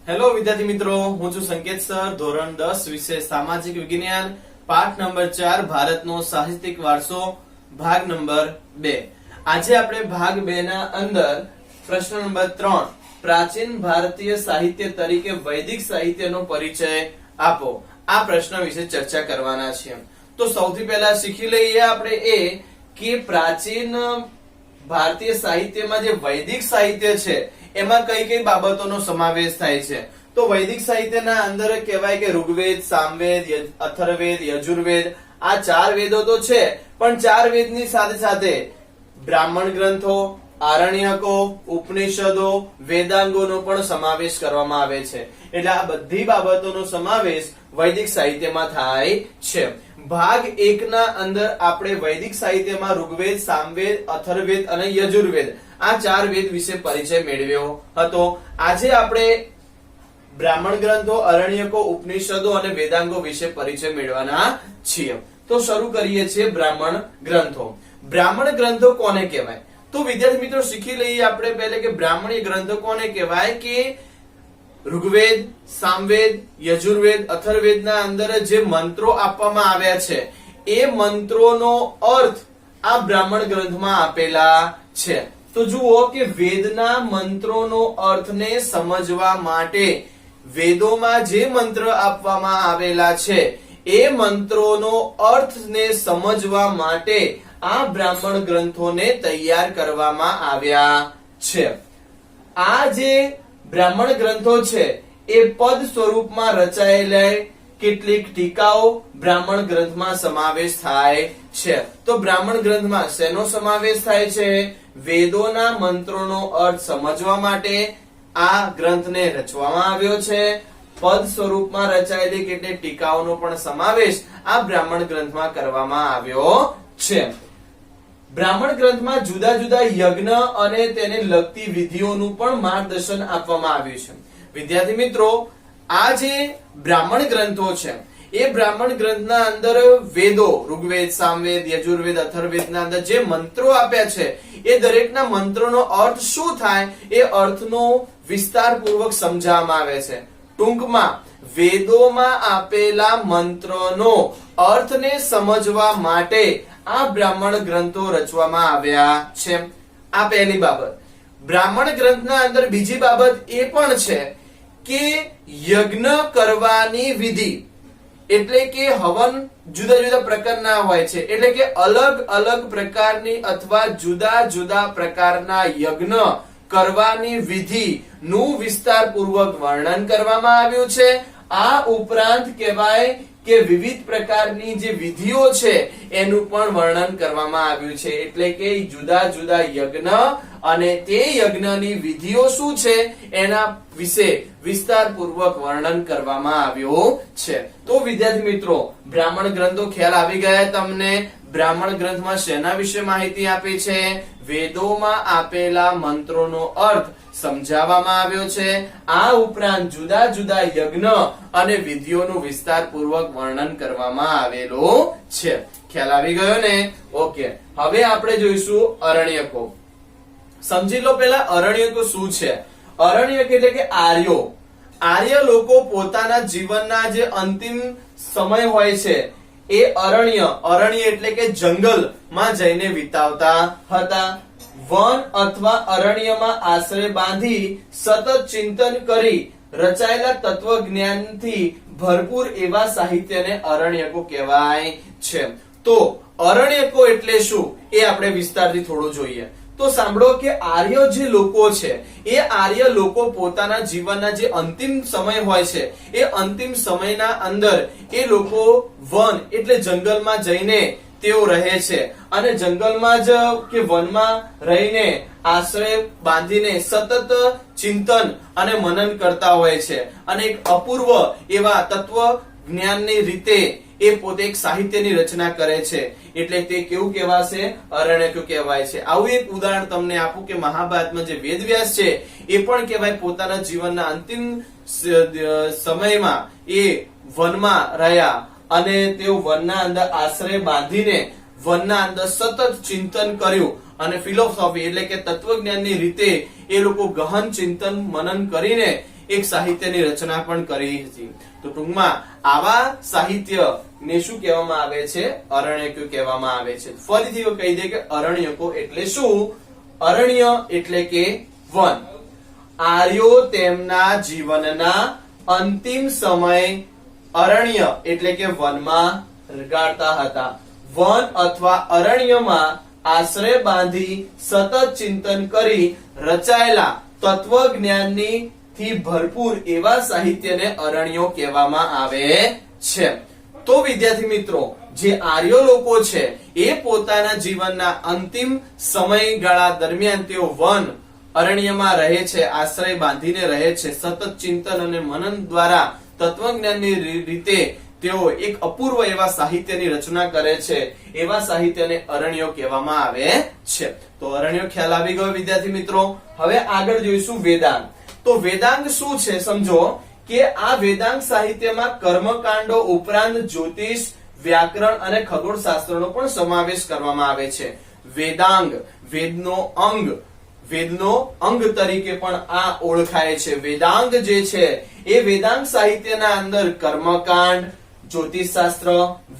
Hello વિદ્યાર્થી મિત્રો, હું છું સંકેત સર. ધોરણ 10 વિષય સામાજિક વિજ્ઞાન, પાઠ નંબર 4 ભારતનો સાહિત્યિક વારસો, ભાગ નંબર 2. આજે આપણે ભાગ 2 ના અંદર પ્રશ્ન નંબર 3 પ્રાચીન ભારતીય સાહિત્ય તરીકે વૈદિક સાહિત્યનો પરિચય આપો, આ પ્રશ્ન વિશે ચર્ચા કરવાના છીએ. તો સૌથી પહેલા શીખી લઈએ આપણે એ કે પ્રાચીન ભારતીય સાહિત્યમાં જે વૈદિક સાહિત્ય છે એમાં કઈ કઈ બાબતોનો સમાવેશ થાય છે. તો વૈદિક સાહિત્યના અંદર કહેવાય કે ઋગ્વેદ, સામવેદ, અથર્વવેદ, યજુર્વેદ, આ 4 વેદો તો છે, પણ 4 વેદની સાથે સાથે બ્રાહ્મણ ગ્રંથો, આરણ્યકો, ઉપનિષદો, વેદાંગોનો પણ સમાવેશ કરવામાં આવે છે. એટલે આ બધી બાબતોનો સમાવેશ વૈદિક સાહિત્યમાં થાય છે. ભાગ 1 ના અંદર આપણે વૈદિક સાહિત્યમાં ઋગ્વેદ, સામવેદ, અથર્વવેદ અને યજુર્વેદ આ 4 વેદ વિશે પરિચય મેળવ્યો હતો. આજે આપણે બ્રાહ્મણ ગ્રંથો, અરણ્યકો, ઉપનિષદો અને વેદાંગો વિશે પરિચય મેળવવાના છીએ. તો શરૂ કરીએ છીએ બ્રાહ્મણ ગ્રંથો. બ્રાહ્મણ ગ્રંથો કોને કહેવાય? તો વિદ્યાર્થી મિત્રો શીખી લઈએ આપણે પહેલા કે બ્રાહ્મણી ગ્રંથો કોને કહેવાય. કે ઋગ્વેદ, સામવેદ, યજુર્વેદ, અથર્વવેદના અંદર જે મંત્રો આપવામાં આવ્યા છે એ મંત્રોનો અર્થ આ બ્રાહ્મણ ગ્રંથમાં આપેલા છે. તો જુઓ કે વેદના મંત્રોનો અર્થને સમજવા માટે વેદોમાં જે મંત્ર આપવામાં આવેલા છે એ મંત્રોનો અર્થને સમજવા માટે આ બ્રાહ્મણ ગ્રંથોને તૈયાર કરવામાં આવ્યા છે. આ જે બ્રાહ્મણ ગ્રંથો છે એ પદ સ્વરૂપમાં રચાયેલા કેટલીક ટીકાઓ બ્રાહ્મણ ગ્રંથમાં સમાવેશ થાય છે. તો બ્રાહ્મણ ગ્રંથમાં શેનો સમાવેશ થાય છે? વેદોના મંત્રોનો અર્થ સમજવા માટે આ ગ્રંથને રચવામાં આવ્યો છે. પદ સ્વરૂપમાં રચાયેલી કેટલીક ટીકાઓનો પણ સમાવેશ આ બ્રાહ્મણ ગ્રંથમાં કરવામાં આવ્યો છે. બ્રાહ્મણ ગ્રંથમાં જુદા જુદા યજ્ઞ અને તેને લગતી વિધિઓનું પણ માર્ગદર્શન આપવામાં આવ્યું છે. વિદ્યાર્થી મિત્રો, આ જે બ્રાહ્મણ ગ્રંથો છે એ બ્રાહ્મણ ગ્રંથના અંદર વેદો ઋગ્વેદ, સામવેદ, યજુર્વેદ, અથર્વવેદના અંદર જે મંત્રો આપ્યા છે એ દરેકના મંત્રોનો અર્થ શું થાય એ અર્થનો વિસ્તારપૂર્વક સમજાવવામાં આવે છે. ટૂંકમાં વેદોમાં આપેલા મંત્રનો અર્થને સમજવા માટે આ બ્રાહ્મણ ગ્રંથો રચવામાં આવ્યા છે. આ પહેલી બાબત. બ્રાહ્મણ ગ્રંથના અંદર બીજી બાબત એ પણ છે કે યજ્ઞ કરવાની વિધિ, એટલે કે હવન જુદા જુદા પ્રકારના હોય છે, એટલે કે અલગ અલગ પ્રકારની અથવા જુદા જુદા પ્રકારના યજ્ઞ કરવાની વિધિ નું વિસ્તારપૂર્વક વર્ણન કરવામાં આવ્યું છે. આ ઉપરાંત કહેવાય કે વિવિધ પ્રકારની જે વિધિઓ છે એનું પણ વર્ણન કરવામાં આવ્યું છે. એટલે કે જુદા જુદા યજ્ઞ અને તે યજ્ઞની વિધિઓ શું છે એના વિશે વિસ્તારપૂર્વક વર્ણન કરવામાં આવ્યું છે. તો વિદ્યાર્થી મિત્રો, બ્રાહ્મણ ગ્રંથો ખ્યાલ આવી ગયા તમને? બ્રાહ્મણ ગ્રંથમાં શેના વિશે માહિતી આપી છે? વેદોમાં આપેલા મંત્રોનો અર્થ સમજાવવામાં આવ્યો છે. આ ઉપરાંત જુદા જુદા યજ્ઞ અને વિધિઓનું વિસ્તારપૂર્વક વર્ણન કરવામાં આવેલું છે. ખ્યાલ આવી ગયો ને? ઓકે, હવે આપણે જોઈશું અરણ્યકો. સમજી લો પેલા અરણ્યકો શું છે. અરણ્યક એટલે કે આર્યો. આર્ય લોકો પોતાના જીવનના જે અંતિમ સમય હોય છે એ અરણ્ય એટલે કે જંગલમાં જઈને વિતાવતા હતા. વન અથવા અરણ્યમાં આશ્રય બાંધી સતત ચિંતન કરી રચાયેલા તત્વજ્ઞાનથી ભરપૂર એવા સાહિત્યને અરણ્યકો કહેવાય છે. તો અરણ્યકો એટલે શું એ આપણે વિસ્તારથી થોડું જોઈએ. તો સાંભળો કે આર્ય જે લોકો છે એ આર્ય લોકો પોતાના જીવનના જે અંતિમ સમય હોય છે એ અંતિમ સમયના અંદર એ લોકો વન એટલે જંગલમાં જઈને તેઓ રહે છે અને જંગલમાં જ કે વનમાં રહીને આશ્રય બાંધીને સતત ચિંતન અને મનન કરતા હોય છે અને એક અપૂર્વ એવા તત્વ જ્ઞાનની રીતે એ પોતે એક સાહિત્યની રચના કરે છે. એટલે તે કેવું કહેવાશે? અરણ્યકો કહેવાય છે. આવું એક ઉદાહરણ તમને આપું કે મહાભારતમાં જે વેદવ્યાસ છે એ પણ કહેવાય પોતાના જીવનના અંતિમ સમયમાં એ વનમાં રહ્યા અને તેઓ વનના અંદર આશ્રય બાંધીને વનના અંદર સતત ચિંતન કર્યું અને ફિલોસોફી એટલે કે તત્વજ્ઞાનની રીતે એ લોકો ગહન ચિંતન મનન કરીને એક સાહિત્યની રચના પણ કરી હતી. તો ટૂંકમાં આવા સાહિત્યને શું કહેવામાં આવે છે? અરણ્યકો કહેવામાં આવે છે. ફરીથી કહી દે કે અરણ્યકો એટલે શું? અરણ્ય એટલે કે વન. આર્યો તેમના જીવનના અંતિમ સમય અરણ્ય એટલે કે વનમાં ગાળતા હતા. વન અથવા અરણ્યમાં આશ્રય બાંધી સતત ચિંતન કરી રચાયેલા તત્વજ્ઞાનની થી ભરપૂર એવા સાહિત્યને અરણ્યો કહેવામાં આવે છે. તો વિદ્યાર્થી મિત્રો, જે આર્યો લોકો છે એ પોતાના જીવનના અંતિમ સમયગાળા દરમિયાન તેઓ વન અરણ્યમાં રહે છે, આશ્રય બાંધીને રહે છે. સતત ચિંતન અને મનન દ્વારા તત્વજ્ઞાનની રીતે તેઓ એક અપૂર્વ એવા સાહિત્યની રચના કરે છે. એવા સાહિત્યને અરણ્યો કહેવામાં આવે છે. તો અરણ્યો ખ્યાલ આવી ગયો વિદ્યાર્થી મિત્રો. હવે આગળ જોઈશું વેદાંગ. તો વેદાંગ શું છે સમજો કે આ વેદાંગ સાહિત્યમાં કર્મકાંડો ઉપરાંત જ્યોતિષ, વ્યાકરણ અને ખગોળશાસ્ત્રનો પણ સમાવેશ કરવામાં આવે છે. વેદાંગ વેદનો અંગ તરીકે પણ આ ઓળખાય છે. વેદાંગ જે છે એ વેદાંગ સાહિત્યના અંદર કર્મકાંડ, જ્યોતિષશાસ્ત્ર,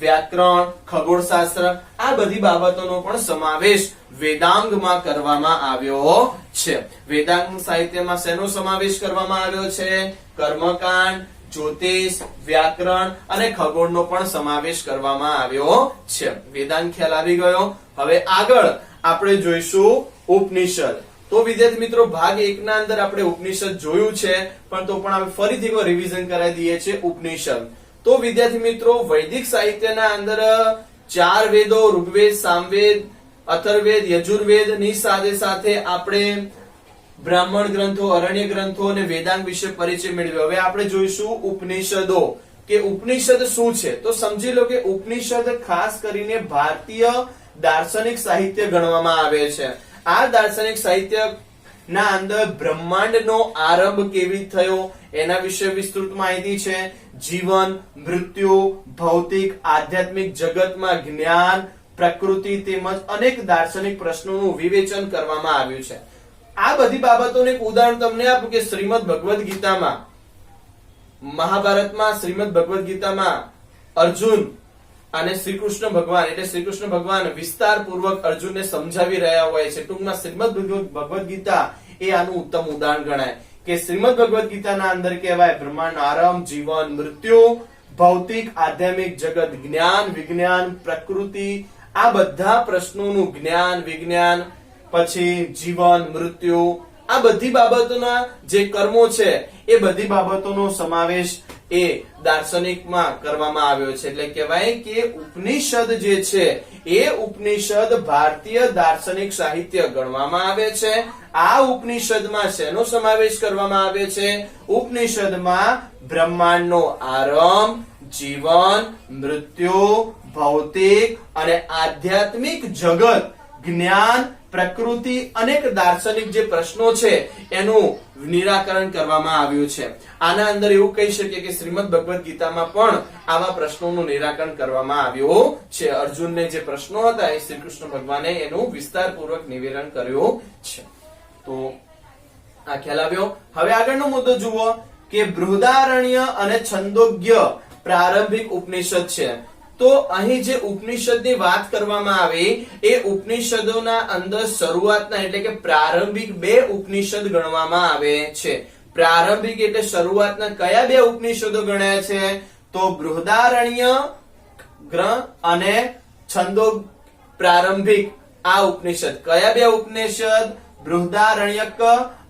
વ્યાકરણ, ખગોળશાસ્ત્ર આ બધી બાબતોનો પણ સમાવેશ વેદાંગમાં કરવામાં આવ્યો છે. વેદાંગ સાહિત્યમાં શેનો સમાવેશ કરવામાં આવ્યો છે? કર્મકાંડ, જ્યોતિષ, વ્યાકરણ અને ખગોળનો પણ સમાવેશ કરવામાં આવ્યો છે. વેદાંગ ખ્યાલ આવી ગયો. હવે આગળ આપણે જોઈશું ઉપનિષદ. તો વિદ્યાર્થી મિત્રો, ભાગ 1 ના અંદર આપણે ઉપનિષદ જોયું છે, પણ તો પણ આપણે ફરીથી રિવિઝન કરાવી દઈએ છીએ ઉપનિષદ. તો વિદ્યાર્થી મિત્રો, વૈદિક સાહિત્યના અંદર 4 વેદો ઋગ્વેદ, સામવેદ, અથર્વવેદ, યજુર્વેદ ની સાથે સાથે આપણે બ્રાહ્મણ ગ્રંથો, અરણ્ય ગ્રંથો અને વેદાંગ વિશે પરિચય મેળવ્યો. હવે આપણે જોઈશું ઉપનિષદો કે ઉપનિષદ શું છે. તો સમજી લો કે ઉપનિષદ ખાસ કરીને ભારતીય દાર્શનિક સાહિત્ય ગણવામાં આવે છે. આ દાર્શનિક સાહિત્ય ના અંદર બ્રહ્માંડનો આરંભ કેવી થયો એના વિશે વિસ્તૃત માહિતી છે. જીવન, મૃત્યુ, ભૌતિક, આધ્યાત્મિક જગતમાં જ્ઞાન, પ્રકૃતિ તેમજ અનેક દાર્શનિક પ્રશ્નોનું વિવેચન કરવામાં આવ્યું છે. આ બધી બાબતોનું એક ઉદાહરણ તમને આપું કે શ્રીમદ ભગવદ ગીતામાં, મહાભારતમાં શ્રીમદ ભગવદ ગીતામાં અર્જુન અને શ્રી કૃષ્ણ ભગવાન વિસ્તારપૂર્વક અર્જુનને સમજાવી રહ્યા હોય છે. ટૂંકમાં શ્રીમદ ભગવદ ગીતા એ આનું ઉત્તમ ઉદાહરણ ગણાય કે શ્રીમદ ભગવદ ગીતાના અંદર કહેવાય બ્રહ્માંડનો આરંભ, જીવન, મૃત્યુ, ભૌતિક, આધ્યાત્મિક જગત, જ્ઞાન, વિજ્ઞાન, પ્રકૃતિ આ બધા પ્રશ્નોનું જ્ઞાન, વિજ્ઞાન, પછી જીવન, મૃત્યુ આ બધી બાબતોના જે કર્મો છે એ બધી બાબતોનો સમાવેશ એ દાર્શનિકમાં કરવામાં આવ્યો છે. એટલે કહેવાય કે ઉપનિષદ જે છે એ ઉપનિષદ ભારતીય દાર્શનિક સાહિત્ય ગણવામાં આવે છે. આ ઉપનિષદમાં શેનો સમાવેશ કરવામાં આવે છે? ઉપનિષદમાં બ્રહ્માંડનો આરંભ, જીવન, મૃત્યુ, ભૌતિક અને આધ્યાત્મિક જગત, જ્ઞાન, પ્રકૃતિ અનેક દાર્શનિક જે પ્રશ્નો છે એનું નિરાકરણ કરવામાં આવ્યું છે. આના અંદર એવું કહી શકીએ કે શ્રીમદ ભગવદ ગીતામાં પણ આવા પ્રશ્નોનું નિરાકરણ કરવામાં આવ્યું છે. અર્જુનને જે પ્રશ્નો હતા એ શ્રી કૃષ્ણ ભગવાને એનું વિસ્તારપૂર્વક નિવેદન કર્યું છે. તો આ ખ્યાલ આવ્યો. હવે આગળનો મુદ્દો જુઓ કે બૃહદારણ્ય અને છંદોગ્ય પ્રારંભિક ઉપનિષદ છે. તો અહીં જે ઉપનિષદની વાત કરવામાં આવી એ ઉપનિષદોના અંદર શરૂઆતના એટલે કે પ્રારંભિક 2 ઉપનિષદ ગણવામાં આવે છે. પ્રારંભિક એટલે શરૂઆતના કયા 2 ઉપનિષદો ગણાય છે? તો બૃહદારણ્ય ગ્રંથ અને છંદો પ્રારંભિક આ ઉપનિષદ. કયા 2 ઉપનિષદ? બૃહદારણ્યક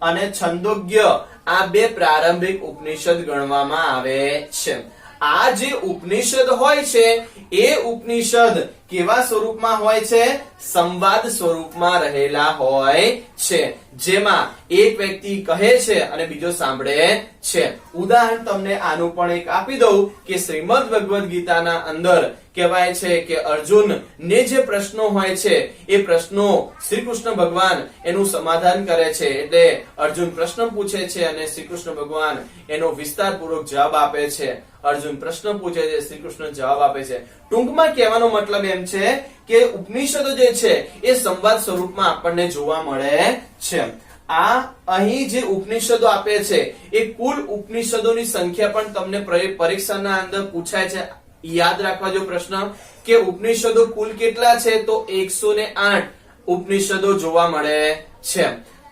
અને છંદોગ્ય આ 2 પ્રારંભિક ઉપનિષદ ગણવામાં આવે છે. આ જે ઉપનિષદ હોય છે એ ઉપનિષદ કેવા સ્વરૂપમાં હોય છે? સંવાદ સ્વરૂપમાં રહેલા હોય છે, જેમાં એક વ્યક્તિ કહે છે અને બીજો સાંભળે છે. ઉદાહરણ તમને આનું પણ એક આપી દઉં કે શ્રીમદ ભગવદ ગીતાના અંદર કહેવાય છે કે અર્જુન ને જે પ્રશ્નો હોય છે એ પ્રશ્નો શ્રી કૃષ્ણ ભગવાન એનું સમાધાન કરે છે. એટલે અર્જુન પ્રશ્ન પૂછે છે અને શ્રી કૃષ્ણ ભગવાન એનો વિસ્તારપૂર્વક જવાબ આપે છે. અર્જુન પ્રશ્ન પૂછે છે, શ્રી કૃષ્ણ જવાબ આપે છે. ટૂંકમાં કહેવાનો મતલબ એમ છે કે ઉપનિષદો જે છે એ સંવાદ સ્વરૂપમાં આપણને જોવા મળે છે. આ અહીં જે ઉપનિષદો આપે છે એ કુલ ઉપનિષદોની સંખ્યા પણ તમને પરીક્ષાના અંદર પૂછાય છે. યાદ રાખવા જો પ્રશ્ન કે ઉપનિષદો કુલ કેટલા છે તો 108 ઉપનિષદો જોવા મળે છે.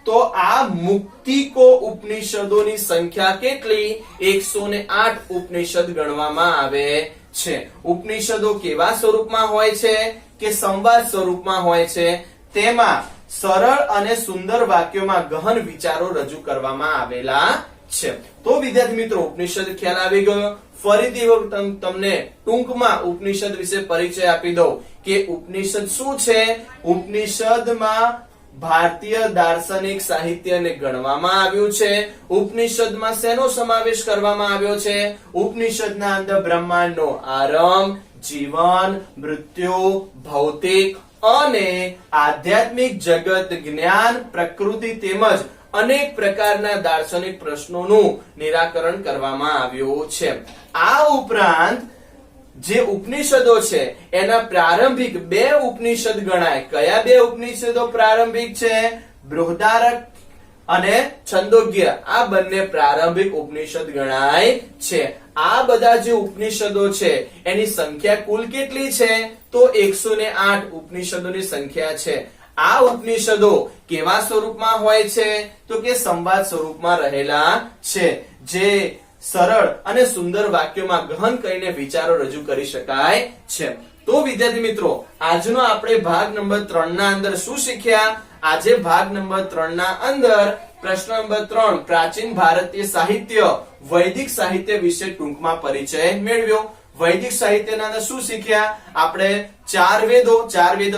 તો આ મુક્તિકો ઉપનિષદોની સંખ્યા કેટલી 108 ઉપનિષદ ગણવામાં આવે છે. ઉપનિષદો કેવા સ્વરૂપમાં હોય છે કે સંવાદ સ્વરૂપમાં હોય છે. તેમાં સરળ અને સુંદર વાક્યોમાં ગહન વિચારો રજૂ કરવામાં આવેલા છે. તો વિદ્યાર્થી મિત્રો ઉપનિષદ ખ્યાલ આવી ગયો. ફરીથી તમને ટૂંકમાં ઉપનિષદ વિશે પરિચય આપી દઉં કે ઉપનિષદ શું છે. ઉપનિષદમાં ભારતીય દાર્શનિક સાહિત્યને ગણવામાં આવ્યું છે. ઉપનિષદમાં શેનો સમાવેશ કરવામાં આવ્યો છે. ઉપનિષદના અંદર બ્રહ્માંડનો આરંભ, જીવન, મૃત્યુ, ભૌતિક અને આધ્યાત્મિક જગત, જ્ઞાન, પ્રકૃતિ તેમજ અનેક પ્રકારના દાર્શનિક પ્રશ્નોનું નિરાકરણ કરવામાં આવ્યું છે. આ ઉપરાંત જે ઉપનિષદો છે એના પ્રારંભિક 2 ઉપનિષદ ગણાય. કયા 2 ઉપનિષદો પ્રારંભિક છે. બૃહદારણ્યક અને છંદોગ્ય. આ બંને પ્રારંભિક ઉપનિષદ ગણાય છે. આ બધા જે ઉપનિષદો છે એની સંખ્યા કુલ કેટલી છે તો 108 ઉપનિષદોની સંખ્યા છે. આ ઉપનિષદો કેવા સ્વરૂપમાં હોય છે તો કે સંવાદ સ્વરૂપમાં રહેલા છે, જે સરળ અને સુંદર વાક્યોમાં ગહન કરીને વિચારો રજૂ કરી શકાય છે. તો વિદ્યાર્થી મિત્રો આજનો આપણે ભાગ નંબર 3 ના અંદર શું શીખ્યા. આજે ભાગ નંબર 3 ના અંદર પ્રશ્ન નંબર 3 પ્રાચીન ભારતીય સાહિત્ય વૈદિક સાહિત્ય વિશે ટૂંકમાં પરિચય મેળવ્યો. વૈદિક સાહિત્યના અંદર શું શીખ્યા આપણે. 4 વેદો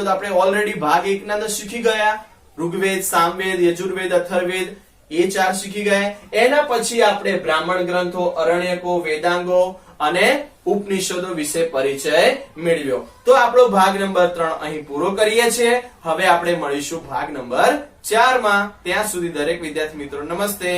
તો આપણે ઓલરેડી ભાગ 1 ના અંદર શીખી ગયા. ઋગ્વેદ, સામવેદ, યજુર્વેદ, અથર્વવેદ એ 4 શીખી ગયા. એના પછી આપણે બ્રાહ્મણ ગ્રંથો, અરણ્યકો, વેદાંગો અને ઉપનિષદો વિશે પરિચય મેળવ્યો. તો આપણો ભાગ નંબર 3 અહીં પૂરો કરીએ છીએ. હવે આપણે મળીશું ભાગ નંબર 4 માં. ત્યાં સુધી દરેક વિદ્યાર્થી મિત્રો નમસ્તે.